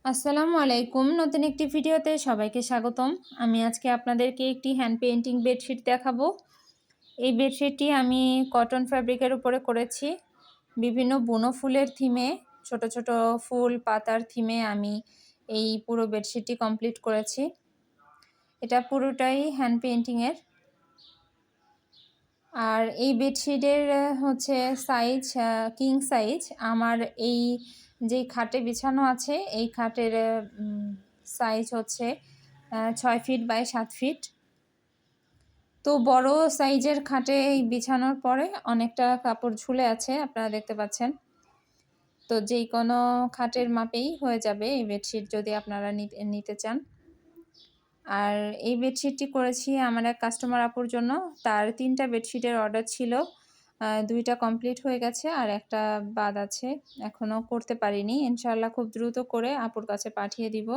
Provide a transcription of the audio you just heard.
আসসালামু আলাইকুম। নতুন একটি ভিডিওতে সবাইকে স্বাগতম। আমি আজকে আপনাদেরকে একটি হ্যান্ড পেইন্টিং বেডশিট দেখাবো। এই বেডশিটটি আমি কটন ফ্যাব্রিকের উপরে করেছি। বিভিন্ন বুনো ফুলের থিমে, ছোট, ছোট ফুল পাতার থিমে আমি এই পুরো বেডশিটটি কমপ্লিট করেছি। এটা পুরোটাই হ্যান্ড পেইন্টিংয়ের। আর এই বেডশিটের হচ্ছে সাইজ কিং সাইজ। আমার এই যেই খাটে বিছানো আছে এই খাটের সাইজ হচ্ছে 6 ফিট বাই 7 ফিট। তো বড় সাইজের খাটে বিছানোর পরে অনেকটা কাপড় ঝুলে আছে, আপনারা দেখতে পাচ্ছেন। তো যেই কোনো খাটের মাপেই হয়ে যাবে এই বেডশিট যদি আপনারা নিতে চান। আর এই বেডশিটটি করেছি আমার এক কাস্টমার আপুর জন্য। তার 3টা বেডশিটের অর্ডার ছিল। 2টা কমপ্লিট হয়ে গেছে আর একটা বাদ আছে। এখনও করতে পারিনি। ইনশাআল্লাহ খুব দ্রুত করে আপুর কাছে পাঠিয়ে দিব।